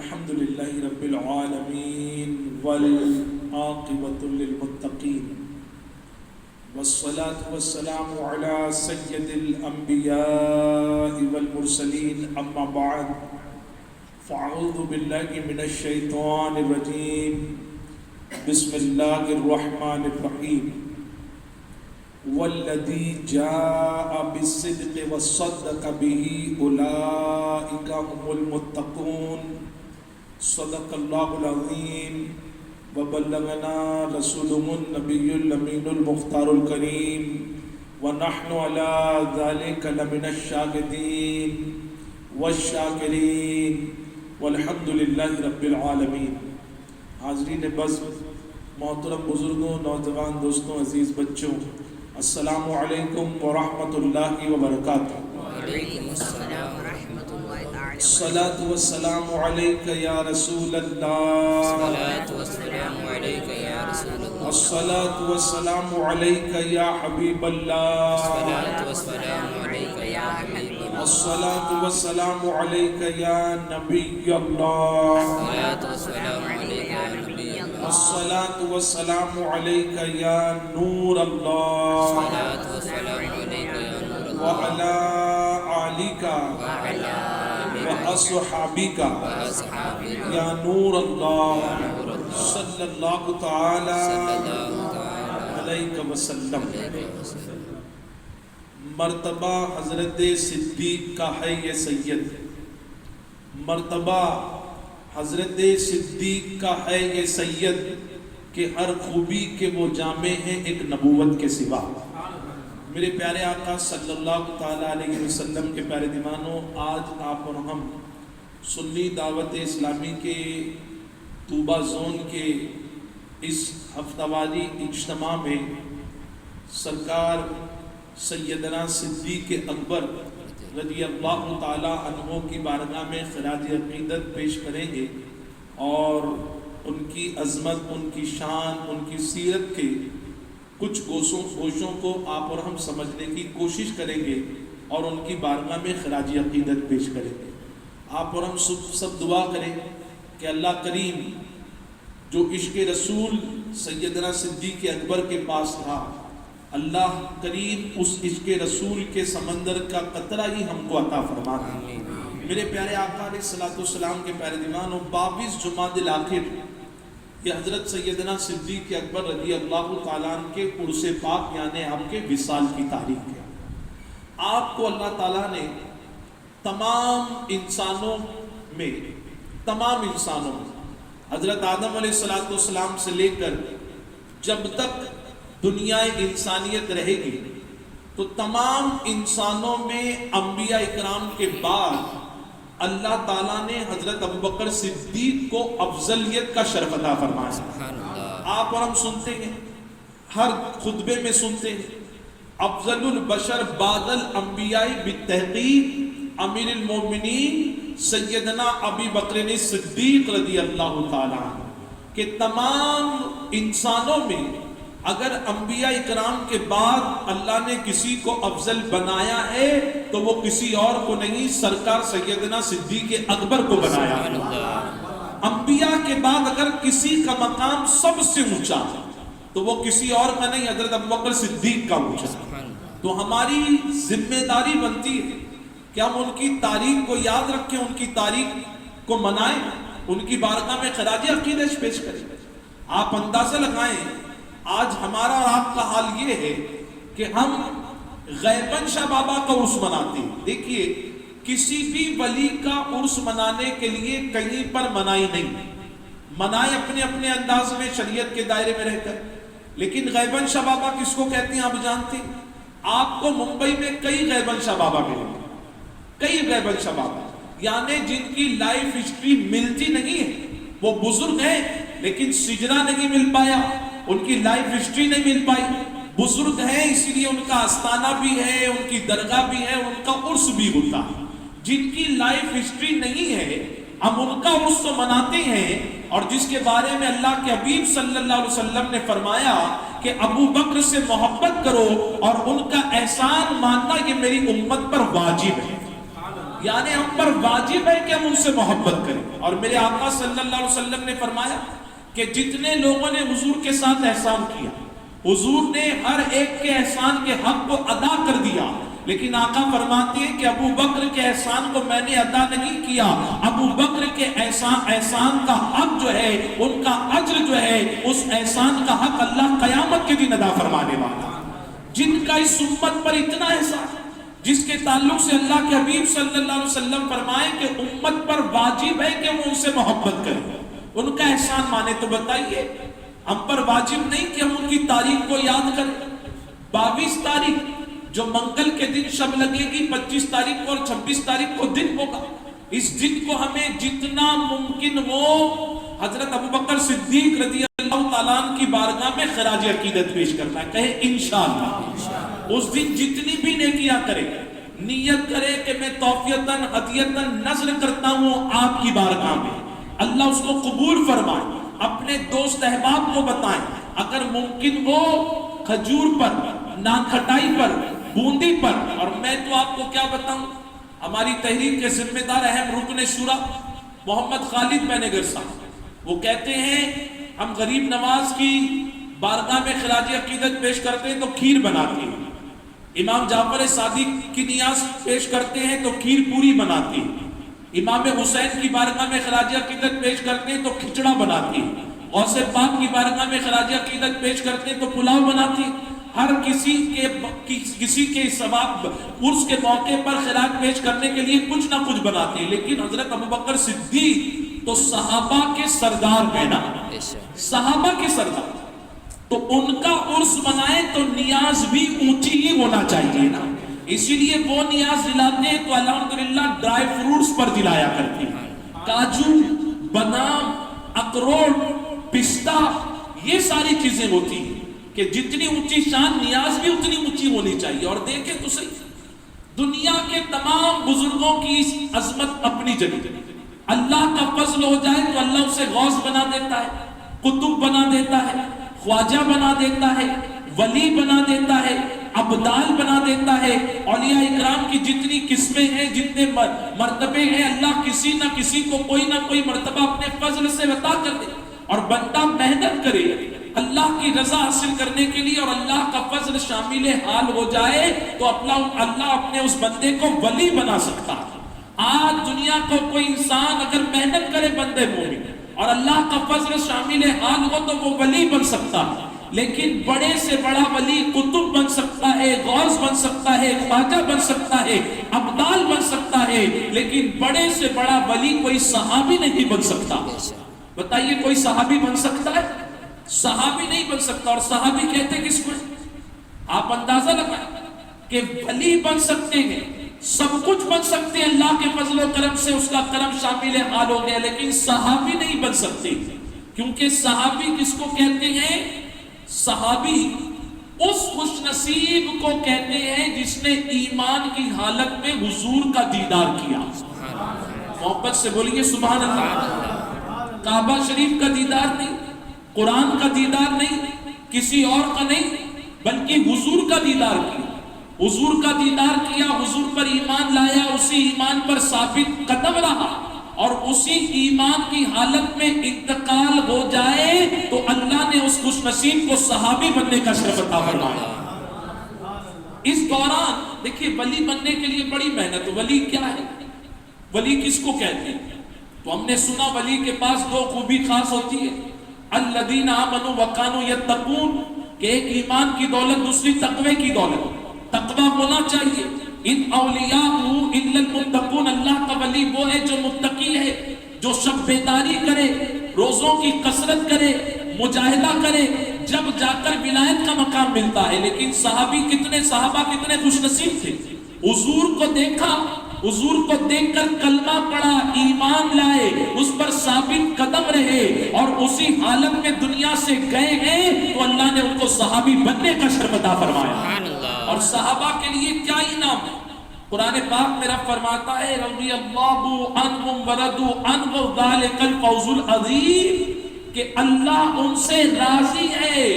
الحمد لله رب العالمين والعاقبة للمتقين والصلاة والسلام على سيد الأنبياء والمرسلين أما بعد فأعوذ بالله من الشيطان الرجيم بسم الله الرحمن الرحيم والذي جاء بالصدق وصدق به أولئك هم المتقون صدق الله العظيم وبلغنا رسوله النبي الأمين المختار الكريم ونحن على ذلك لمن الشاهدين والشاكرين والحمد لله رب العالمین۔ حاضرین بزم، محترم بزرگوں، نوجوان دوستوں، عزیز بچوں، السلام علیکم ورحمۃ اللہ وبرکاتہ۔ وعلیکم السلام ورحمۃ اللہ تعالی۔ الصلاۃ والسلام علیک یا رسول اللہ، الصلاۃ والسلام علیک یا رسول اللہ، الصلاۃ والسلام علیک یا حبیب اللہ، الصلاۃ والسلام علیک یا حبیب اللہ، الصلاۃ والسلام علیک یا نبی اللہ، الصلاۃ والسلام علیک یا نبی اللہ، الصلاۃ والسلام علیک یا نور اللہ، الصلاۃ والسلام علیک یا نور اللہ، وعلی آلک وعلی واصحابک اصحابہ یا نور اللہ صلی اللہ تعالی علیہ وسلم۔ مرتبہ حضرت صدیق کا ہے یہ سید، مرتبہ حضرت صدیق کا ہے یہ سید کہ ہر خوبی کے وہ جامع ہیں ایک نبوت کے سوا۔ میرے پیارے آقا صلی اللہ تعالیٰ علیہ وسلم کے پیارے دیوانوں، آج آپ اور ہم سنی دعوت اسلامی کے طوبہ زون کے اس ہفتہ واری اجتماع میں سرکار سیدنا صدیق اکبر رضی اللہ تعالیٰ عنہ کی بارگاہ میں خراج عقیدت پیش کریں گے اور ان کی عظمت، ان کی شان، ان کی سیرت کے کچھ گوشوں کو آپ اور ہم سمجھنے کی کوشش کریں گے اور ان کی بارگاہ میں خراج عقیدت پیش کریں گے۔ آپ اور ہم سب دعا کریں کہ اللہ کریم جو عشق رسول سیدنا صدیق اکبر کے پاس تھا، اللہ کریم اس عشق رسول کے سمندر کا قطرہ ہی ہم کو عطا فرما دے۔ میرے پیارے آقا علیہ الصلوۃ والسلام کے پیارے دیوانوں، 22 جمادی الاخر یہ حضرت سیدنا صدیق اکبر رضی اللہ تعالیٰ عنہ کے عرس پاک یعنی آپ کے وصال کی تاریخ ہے۔ آپ کو اللہ تعالیٰ نے تمام انسانوں میں حضرت آدم علیہ السلام سے لے کر جب تک دنیا انسانیت رہے گی تو تمام انسانوں میں انبیاء اکرام کے بعد اللہ تعالیٰ نے حضرت ابوبکر صدیق کو افضلیت کا شرف عطا فرمایا۔ آپ اور ہم سنتے ہیں، ہر خطبے میں سنتے ہیں، افضل البشر بعد الانبیاء بالتحقیق امیر المومنین سیدنا ابی بکر صدیق رضی اللہ تعالیٰ عنہ، کہ تمام انسانوں میں اگر انبیاء اکرام کے بعد اللہ نے کسی کو افضل بنایا ہے تو وہ کسی اور کو نہیں، سرکار سیدنا صدیق اکبر کو بنایا۔ انبیاء کے بعد اگر کسی کا مقام سب سے اونچا تو وہ کسی اور کا نہیں، حضرت ابوبکر صدیق کا اونچا۔ تو ہماری ذمہ داری بنتی ہے کہ ہم ان کی تاریخ کو یاد رکھیں، ان کی تاریخ کو منائیں، ان کی بارگاہ میں خراج عقیدت پیش کریں۔ آپ اندازہ لگائیں آج ہمارا اور آپ کا حال یہ ہے کہ ہم غیبن شاہ بابا کا عرس مناتے ہیں۔ دیکھیے، کسی بھی ولی کا عرس منانے کے لیے کہیں پر منائی نہیں، منائے اپنے اپنے انداز میں شریعت کے دائرے میں رہ کر، لیکن غیبن شاہ بابا کس کو کہتے ہیں آپ جانتے ہیں؟ آپ کو ممبئی میں کئی غیبن شاہ بابا ملیں گے، کئی غیبن شاہ بابا، یعنی جن کی لائف ہسٹری ملتی نہیں ہے۔ وہ بزرگ ہیں لیکن سجرہ نہیں مل پایا، ان کی لائف ہسٹری نہیں مل پائی۔ بزرگ ہیں اسی لیے ان کا آستانہ بھی ہے، ان کی درگاہ بھی ہے، ان کا عرس بھی ہوتا ہے۔ جن کی لائف ہسٹری نہیں ہے ہم ان کا عرس تو مناتے ہیں، اور جس کے بارے میں اللہ کے حبیب صلی اللہ علیہ وسلم نے فرمایا کہ ابو بکر سے محبت کرو اور ان کا احسان ماننا یہ میری امت پر واجب ہے۔ یعنی ہم پر واجب ہے کہ ہم ان سے محبت کریں. اور میرے آقا صلی اللہ علیہ وسلم نے فرمایا کہ جتنے لوگوں نے حضور کے ساتھ احسان کیا، حضور نے ہر ایک کے احسان کے حق کو ادا کر دیا، لیکن آقا فرماتے ہیں کہ ابو بکر کے احسان کو میں نے ادا نہیں کیا. ابو بکر کے احسان کا حق جو ہے، ان کا اجر جو ہے، اس احسان کا حق اللہ قیامت کے دن ادا فرمانے والا. جن کا اس امت پر اتنا احسان، جس کے تعلق سے اللہ کے حبیب صلی اللہ علیہ وسلم فرمائے کہ امت پر واجب ہے کہ وہ ان سے محبت کریں، ان کا احسان مانے، تو بتائیے ہم پر واجب نہیں کہ ہم ان کی تاریخ کو یاد کریں. 22 تاریخ جو منگل کے دن شب لگے گی، 25 تاریخ کو اور 26 تاریخ کو دن ہوگا. اس دن کو ہمیں جتنا ممکن ہو حضرت ابوبکر صدیق رضی اللہ تعالیٰ عنہ کی بارگاہ میں خراج عقیدت پیش کرنا ہے. کہے انشاءاللہ. اس دن جتنی بھی نیکیاں کرے، نیت کرے کہ میں توفیتاً ہدیتاً نذر کرتا ہوں آپ کی بارگاہ میں، اللہ اس کو قبول فرمائے. اپنے دوست احباب کو بتائیں، اگر ممکن ہو کھجور پر، ناکھٹائی پر، بوندی پر. اور میں تو آپ کو کیا بتاؤں، ہماری تحریک کے ذمہ دار اہم رکن شورا محمد خالد بینگر صاحب، وہ کہتے ہیں ہم غریب نواز کی بارگاہ میں خراج عقیدت پیش کرتے ہیں تو کھیر بناتے ہیں، امام جعفر صادق کی نیاز پیش کرتے ہیں تو کھیر پوری بناتے ہیں، امام حسین کی بارگاہ میں خراج عقیدت پیش کرتے ہیں تو کھچڑا بناتے ہیں، غوث پاک کی بارگاہ میں خراج عقیدت پیش کرتے ہیں تو پلاؤ بناتے ہیں. ہر کسی کے ثواب عرس کے موقع پر خراج پیش کرنے کے لیے کچھ نہ کچھ بناتے ہیں. لیکن حضرت ابوبکر صدیق تو صحابہ کے سردار ہیں نا، صحابہ کے سردار، تو ان کا عرس منائے تو نیاز بھی اونچی ہی ہونا چاہیے نا. اسی لیے وہ نیاز دلاتے ہیں تو الحمدللہ ڈرائی فروٹس پر دلایا کرتے ہیں، کاجو، بادام، اخروٹ، پستہ، یہ ساری چیزیں ہوتی ہیں کہ جتنی اونچی شان نیاز بھی اتنی اونچی ہونی چاہیے. اور دیکھیں تو صحیح، دنیا کے تمام بزرگوں کی عظمت اپنی جگہ، اللہ کا فضل ہو جائے تو اللہ اسے غوث بنا دیتا ہے، قطب بنا دیتا ہے، خواجہ بنا دیتا ہے، ولی بنا دیتا ہے، ابدال بنا دیتا ہے. اولیاء اکرام کی جتنی قسمیں ہیں، جتنے مرتبے ہیں، اللہ کسی نہ کسی کو کوئی نہ کوئی مرتبہ اپنے فضل سے عطا کر دے. اور بندہ محنت کرے اللہ کی رضا حاصل کرنے کے لیے اور اللہ کا فضل شامل حال ہو جائے تو اللہ اپنے اس بندے کو ولی بنا سکتا ہے. آج دنیا کو کوئی انسان اگر محنت کرے بندے مومن اور اللہ کا فضل شامل حال ہو تو وہ ولی بن سکتا ہے. لیکن بڑے سے بڑا ولی قطب بن سکتا ہے، غوث بن سکتا ہے، خواجہ بن سکتا ہے، ابدال بن سکتا ہے، لیکن بڑے سے بڑا ولی کوئی صحابی نہیں بن سکتا. بتائیے کوئی صحابی بن سکتا ہے؟ صحابی نہیں بن سکتا. اور صحابی کہتے کس کو؟ آپ اندازہ لگائیں کہ ولی بن سکتے ہیں، سب کچھ بن سکتے ہیں، اللہ کے فضل و کرم سے اس کا کرم شامل حال ہو گیا، لیکن صحابی نہیں بن سکتے. کیونکہ صحابی کس کو کہتے ہیں؟ صحابی اس خوش نصیب کو کہتے ہیں جس نے ایمان کی حالت میں حضور کا دیدار کیا. محبت سے بولیے سبحان اللہ. کعبہ شریف کا دیدار نہیں، قرآن کا دیدار نہیں، کسی اور کا نہیں، بلکہ حضور کا دیدار کیا. حضور کا دیدار کیا، حضور پر ایمان لایا، اسی ایمان پر ثابت قدم رہا اور اسی ایمان کی حالت میں انتقال ہو جائے تو اللہ نے اس خوش نصیب کو صحابی بننے کا شرف عطا فرمایا. اس دوران دیکھیے ولی بننے کے لیے بڑی محنت. ولی کیا ہے؟ ولی کس کو کہتے ہیں؟ تو ہم نے سنا ولی کے پاس دو خوبی خاص ہوتی ہے، الذین آمنوا وکانوا یتقون، کہ ایک ایمان کی دولت، دوسری تقوی کی دولت. تقوی ہونا چاہیے. ان اولیاء الا المتقون، اللہ کا ولی وہ ہے جو متقی ہے، جو شب بیداری کرے، روزوں کی کثرت کرے، مجاہدہ کرے، جب جا کر ولایت کا مقام ملتا ہے. لیکن صحابہ کتنے خوش نصیب تھے. حضور کو دیکھا، حضور کو دیکھ کر کلمہ پڑھا، ایمان لائے، اس پر ثابت قدم رہے اور اسی حالت میں دنیا سے گئے ہیں تو اللہ نے ان کو صحابی بننے کا شرف عطا فرمایا. اور صحابہ کے لیے کیا انعام ہے؟ قرآن پاک میرا فرماتا ہے رضی اللہ عنہم ورضوا عنہ ذلک الفوز العظیم، کہ اللہ ان سے راضی ہے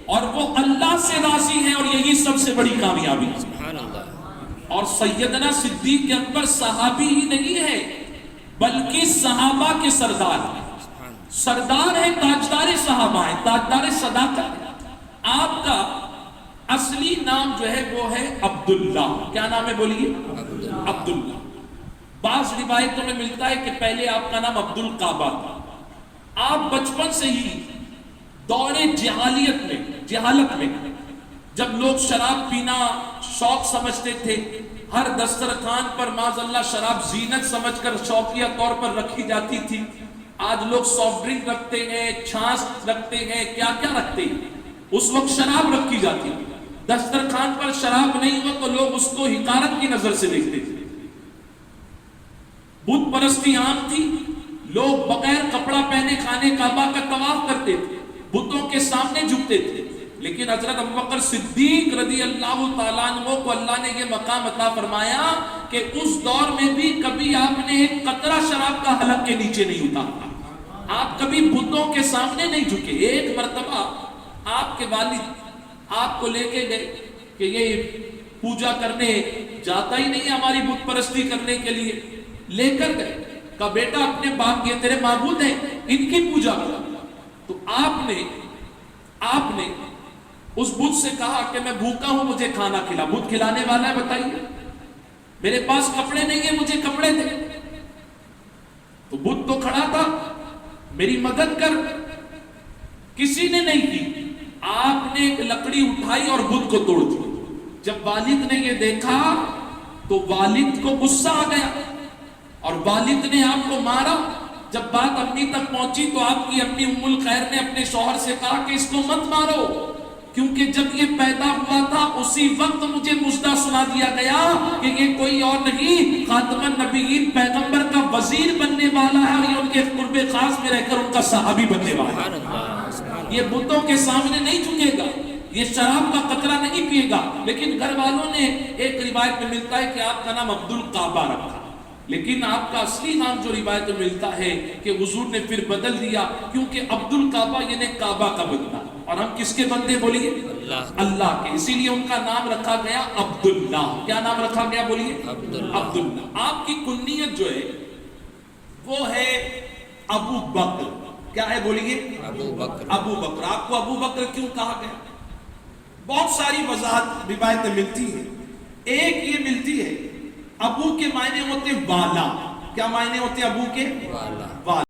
اور وہ اللہ سے راضی ہے، اور یہی سب سے بڑی کامیابی ہے. اور سیدنا صدیق اکبر صحابی ہی نہیں ہے بلکہ صحابہ کے سردار ہیں، سردار ہے، تاجدار صحابہ ہے، تاجدار صداقت ہے۔ آپ کا اصلی نام جو ہے وہ ہے عبداللہ۔ کیا نام ہے بولیے؟ عبداللہ۔ بعض روایتوں میں ملتا ہے کہ پہلے آپ کا نام عبد القعبہ تھا۔ آپ بچپن سے ہی دور جہالت میں جب لوگ شراب پینا شوق سمجھتے تھے، ہر دسترخوان پر معاذ اللہ شراب زینت سمجھ کر شوقیہ طور پر رکھی جاتی تھی۔ آج لوگ سافٹ ڈرنک رکھتے ہیں، چھاچھ رکھتے ہیں، کیا کیا رکھتے ہیں، اس وقت شراب رکھی جاتی تھی۔ دسترخوان پر شراب نہیں ہوا تو لوگ اس کو حقارت کی نظر سے دیکھتے تھے۔ بت پرستی عام تھی، لوگ بغیر کپڑا پہنے خانے کعبہ کا طواف کرتے تھے، بتوں کے سامنے جھکتے تھے۔ لیکن حضرت ابوبکر صدیق رضی اللہ تعالیٰ عنہ کو اللہ نے یہ مقام عطا فرمایا کہ اس دور میں بھی کبھی آپ نے ایک قطرہ شراب کا حلق کے نیچے نہیں اتارا، آپ کبھی بتوں کے سامنے نہیں جھکے۔ ایک مرتبہ آپ کے والد آپ کو لے کے گئے کہ یہ پوجا کرنے جاتا ہی نہیں ہماری بت پرستی کرنے کے لیے، لے کر گئے، کہا بیٹا اپنے باپ یہ تیرے معبود ہیں ان کی پوجا کرو۔ تو آپ نے اس بت سے کہا کہ میں بھوکا ہوں مجھے کھانا کھلا۔ بت کھلانے والا ہے بتائیے، میرے پاس کپڑے نہیں ہیں مجھے کپڑے دے۔ تو بت تو کھڑا تھا، میری مدد کر، کسی نے نہیں کی۔ آپ نے ایک لکڑی اٹھائی اور بت کو توڑ دی۔ جب والد نے یہ دیکھا تو والد کو غصہ آ گیا اور والد نے آپ کو مارا۔ جب بات امی تک پہنچی تو آپ کی امی ام الخیر نے اپنے شوہر سے کہا کہ اس کو مت مارو، کیونکہ جب یہ پیدا ہوا تھا اسی وقت مجھے مژدہ سنا دیا گیا کہ یہ کوئی اور نہیں خاتم النبیین پیغمبر کا وزیر بننے والا ہے اور یہ ان کے قرب خاص میں رہ کر ان کا صحابی بننے والا ہے۔ یہ بتوں کے سامنے نہیں جھکے گا، یہ شراب کا قطرہ نہیں پیے گا۔ لیکن گھر والوں نے ایک روایت میں ملتا ہے کہ آپ کا نام عبد القعبہ رکھا، لیکن آپ کا اصلی نام جو روایت میں ملتا ہے کہ حضور نے پھر بدل دیا، کیونکہ عبد القعبہ یعنی کعبہ کا بندہ، اور ہم کس کے بندے بولیے؟ اللہ کے، اسی لیے ان کا نام رکھا گیا عبداللہ۔ کیا نام رکھا گیا بولیے؟ عبداللہ۔ آپ کی کنیت جو ہے وہ ہے ابو بکر۔ کیا ہے بولیے؟ ابو بکر۔ آپ کو ابو بکر کیوں کہا گیا؟ بہت ساری وضاحت روایتیں ملتی ہیں۔ ایک یہ ملتی ہے ابو کے معنی ہوتے والا۔ کیا معنی ہوتے ابو کے؟ والا۔